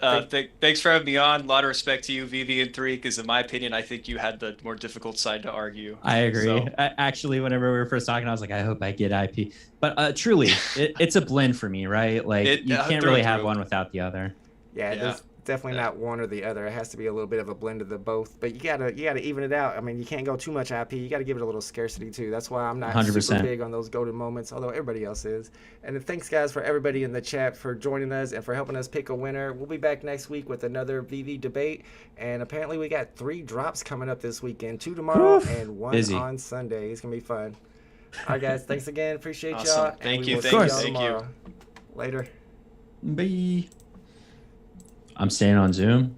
thanks for having me on. A lot of respect to you, VeVe in 3, because in my opinion, I think you had the more difficult side to argue. I agree. So. Actually, whenever we were first talking, I was like, I hope I get IP. But truly, it's a blend for me, right? Like you can't really have one without the other. Yeah, there's definitely not one or the other. It has to be a little bit of a blend of the both. But you gotta even it out. I mean, you can't go too much IP. You got to give it a little scarcity too. That's why I'm not 100%. super big on those golden moments, although everybody else is. And thanks guys for everybody in the chat for joining us and for helping us pick a winner. We'll be back next week with another VeVe debate. And apparently we got 3 drops coming up this weekend, 2 tomorrow and 1 Busy. on Sunday. It's gonna be fun. All right, guys. Thanks again. Appreciate Awesome. y'all. Thank you. Will Thank see you. y'all Thank you. tomorrow. Later. Bye. I'm staying on Zoom.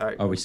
All right. Are we still